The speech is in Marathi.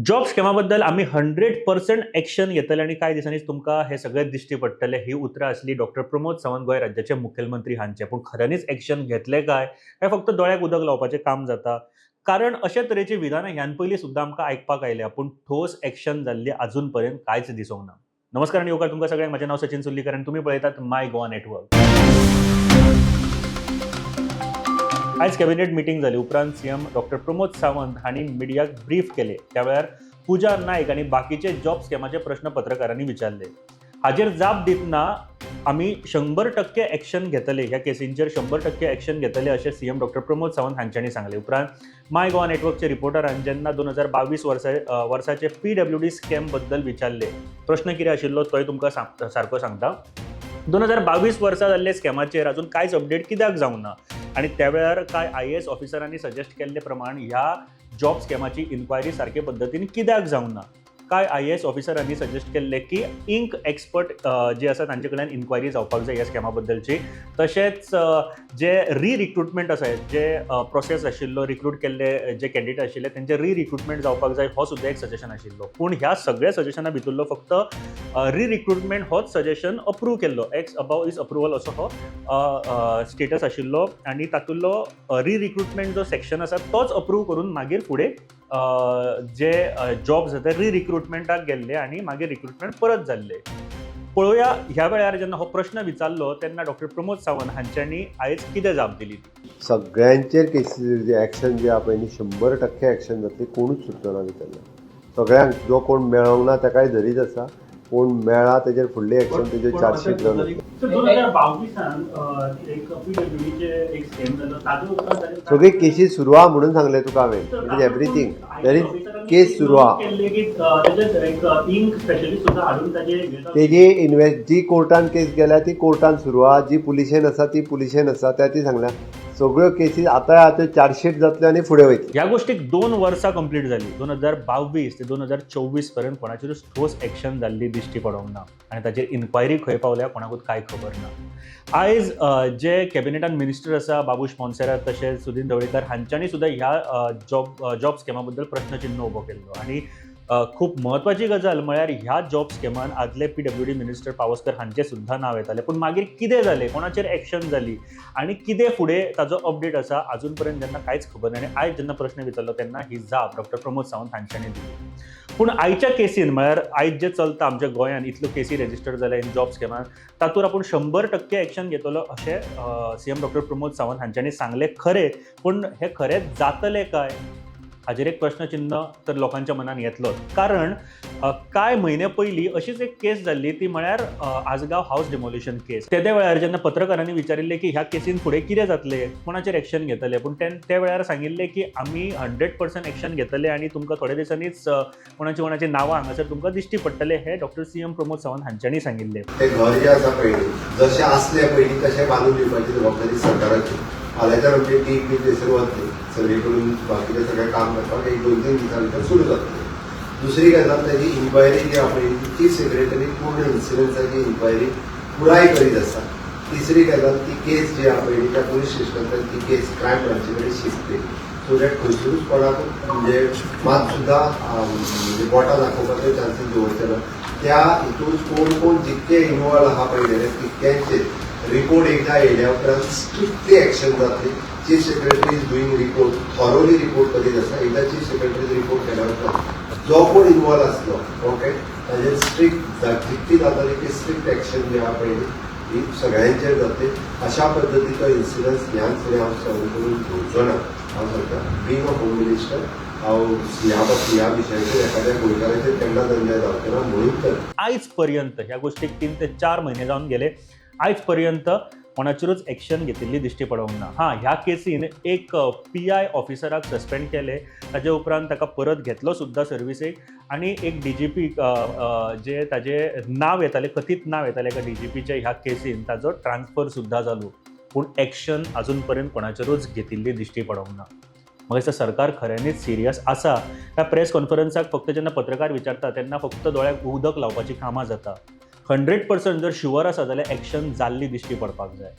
जॉब स्कॅमाबद्दल आम्ही 100% ॲक्शन घेतले आणि कांय दिसांनीच तुमकां हे सगळे दिश्टी पडटले। ही उतरां आसली डॉक्टर प्रमोद सावंत गोंय राज्याचे मुखेलमंत्री हांचे। पूण खऱ्यांनीच ॲक्शन घेतले काय फक्त दोळ्याक उदक लावपाचें काम जाता? कारण अशा तरेची विधानां ह्यान पयलीं सुद्दां आमकां आयकपाक आयल्या, पूण ठोस ॲक्शन जाल्ली अजून पर्यंत कांयच दिसूंक ना। नमस्कार आणि येवकार तुमकां सगळ्यांक। म्हजें नांव सचिन सुर्लीकर आनी तुमी पळयतात माय गोवा नेटवर्क। आज कॅबिनेट मीटिंग जाली उपरांत सीएम डॉक्टर प्रमोद सावंत हांणी मिडियाक ब्रीफ केले। त्या वेळार पूजा नायक आनी बाकीचे जॉब स्कॅमाचे प्रश्न पत्रकारांनी विचारले। हाजेर जाप दितना आमी 100% ॲक्शन घेतले, ह्या केसींचेर 100% ॲक्शन घेतले अशें सीएम डॉक्टर प्रमोद सावंत हांच्यांनी सांगले। उपरांत माय गोवा नेटवर्कचे रिपोर्टरान जेन्ना 2022 वर्साचे PWD स्कॅम बद्दल विचारले, प्रश्न कितें आशिल्लो तोय तुमकां सारको सांगता। 2022 वर्सा जाल्ले स्कॅमाचेर अजून कांयच अपडेट कित्याक जावंक ना आनी त्या वेळार कांय IAS ऑफिसरांनी सजेस्ट केल्ले प्रमाण ह्या जॉब स्कॅमाची इन्क्वायरी सारके पद्दतीन कित्याक जावंक ना। कांय IAS ऑफिसरांनी सजेस्ट केल्ले की इंक एक्सपर्ट जे आसा तांचे कडल्यान इन्क्वायरी जावपाक जाय ह्या स्कॅमा बद्दलची। तशेंच जे रिक्रुटमेंट आसा, जे प्रोसेस आशिल्लो, रिक्रूट केल्ले जे कॅन्डिडेट आशिल्ले त्यांचे रिक्रुटमेंट जावपाक जाय हो सुद्दां एक सजेशन आशिल्लो। पूण ह्या सगळ्या सजेशना भितरलो फक्त रिक्रुटमेंट होच सजेशन अप्रूव केल्लो। एक्स अबाव इज अप्रुवल असो हो स्टेटस आशिल्लो आनी तातुंतलो रिक्रुटमेंट जो सेक्शन आसा तोच अप्रूव करून मागीर फुडें जे जॉब्स आसा ते रिक्रुटमेंटाक गेल्ले आनी मागीर रिक्रुटमेंट परत जाल्ले। पळोवया ह्या वेळार जेन्ना हो प्रश्न विचारलो तेन्ना डॉक्टर प्रमोद सावंत हांच्यांनी आयज कितें जाप दिली। सगळ्यांचेर केसीस जे ॲक्शन जे आहा पळय न्ही 100% ॲक्शन जातली, कोणूच सुटना भितरल्यान। सगळ्यांक जो कोण मेळोंक ना ताकाय धरीत आसा, कोण मेळ्ळा तेजेर फुडली ॲक्शन तेजेर चार्जशीट जावन आसा। सगळे केसीस सुरू आहा म्हणून सांगले तुका हांवें, it is everything, there is case सुरू आहा। तेजी जी कोर्टान केस गेल्या ती कोर्टान सुरू आहा, जी पुलिशेन आसा ती पुलिशेन आसा, त्या ती सांगल्या। सगळ्यो केसीस आतां चार्जशीट जातल्यो आनी फुडें वयतली। ह्या गोष्टीक 2 वर्सां कंप्लीट जाली। 2022 ते 2024 पर्यंत कोणाचेरूच ठोस ॲक्शन जाल्ली दिश्टी पडोंक ना आनी ताचेर इन्क्वायरी खंय पावल्या कोणाकूच कांय खबर ना। आयज जे कॅबिनेटान मिनिस्टर आसा बाबूश मोन्सेरात तशेंच सुदीन ढवळीकर हांच्यांनी सुद्दां ह्या जॉब स्कॅमा बद्दल प्रश्नचिन्ह उबो केल्लो आनी खूप महत्वाची गजाल म्हळ्यार ह्या जॉब स्कॅमान आदले PWD मिनिस्टर पावसकर हांचे सुद्दां नांव येतालें। पूण मागीर कितें जालें, कोणाचेर ॲक्शन जाली आनी कितें फुडें ताजो अपडेट आसा अजून पर्यंत जेन्ना कांयच खबर ना। आनी आयज जेन्ना प्रश्न विचारलो तेन्ना ही जाप डॉक्टर प्रमोद सावंत हांच्यांनी दिली। पूण आयच्या केसीन म्हळ्यार आयज जे चलता आमच्या गोंयांत इतल्यो केसी रजिस्टर जाल्या इन जॉब स्कॅमान, तातूंत आपूण 100% ॲक्शन घेतलो अशें सीएम डॉक्टर प्रमोद सावंत हांच्यांनी सांगलें खरें। पूण हे खरेंच जातलें काय हाजेर एक प्रश्नचिन्ह तर लोकांच्या मनान येतलोच। कारण कांय म्हयने पयलीं अशीच एक केस जाल्ली, ती म्हळ्यार आसगांव हावस डिमोलिशन केस। त्या वेळार जेन्ना पत्रकारांनी विचारिल्लें की ह्या केसीन फुडें कितें जातलें, कोणाचेर ॲक्शन घेतले, पूण त्या वेळार सांगिल्लें की आमी 100% ॲक्शन घेतले आनी तुमकां थोड्या दिसांनीच कोणाची नांवां हांगासर तुमकां दिश्टी पडटले हे डॉक्टर सीएम प्रमोद सावंत हांच्यांनी सांगिल्लें। ते घर जे आसा पळय जशें आसलें पयलीं तशें बांदून दिवपाची जबाबदारी सरकाराची। फाल्यांच्यान आमची टीम बी थंयसर वतली, सर्वे करून बाकीचें सगळें काम करपाक 1-2-3 दिसां भितर सुरू जातलें। दुसरी गजाल तेजी इन्क्वायरी जी आहा पळय चीफ सेक्रेटरी पूर्ण इन्सिडन्साची इन्क्वायरी पुराय करीत आसा। तिसरी गजाल ती केस जी आहा पळय त्या पुलीस स्टेशनांतल्यान ती केस क्रायम ब्रांचे कडेन शिफ्ट केली, सो दॅट खंयसरूच कोणाक म्हणजे मात सुद्दां म्हणजे बोटां दाखोवपाचो चान्सीस दवरचे ना। त्या हितून कोण जितके इन्वॉल्व आहा पळय तितक्यांचे रिपोर्ट एकदा येयल्या उपरांत स्ट्रिक्टली ॲक्शन जातली। Chief secretary is doing report, thoroughly report करीत आसा। एकदा चीफ सेक्रेटरी रिपोर्ट केल्या उपरांत जो कोण इन्वॉल्व आसलो ओके ताजेर स्ट्रिक्ट जितकी जाताली ती स्ट्रिक्ट ॲक्शन जी आहा पळय ही सगळ्यांचेर जातली। अशा पद्दतीचो इन्सिडन्स ह्यान फुडें हांव सहन करून घेवचो ना। हांव सांगता बींग अ होम मिनिस्टर हांव ह्या विशयाचेर एखाद्या गोंयकाराचेर केन्ना अन्याय जावचो ना। म्हणून तर आयज पर्यंत ह्या गोष्टीक 3 ते 4 म्हयने जावन गेले, आयज पर्यंत कोणाचेरूच ॲक्शन घेतिल्ली दिश्टी पडोंक ना। ह्या केसीन एक PI ऑफिसराक सस्पेंड केले, ताजे उपरांत ताका परत घेतलो सुद्दां सर्विसेक आनी एक DGP जे ताजें नांव येतालें, कथीत नांव येतालें एका DGPचे ह्या केसीन ताजो ट्रान्सफर सुद्दां जालो। पूण ॲक्शन अजून पर्यंत कोणाचेरूच घेतिल्ली दिश्टी पडोंक ना। मग दिसता सरकार खऱ्यांनीच सिरियस आसा काय प्रेस कॉन्फरन्साक फक्त जेन्ना पत्रकार विचारता तेन्ना फक्त दोळ्याक उदक लावपाची कामां जाता। 100% जर शुअर आसा जाल्यार ॲक्शन जाल्ली दिश्टी पडपाक जाय।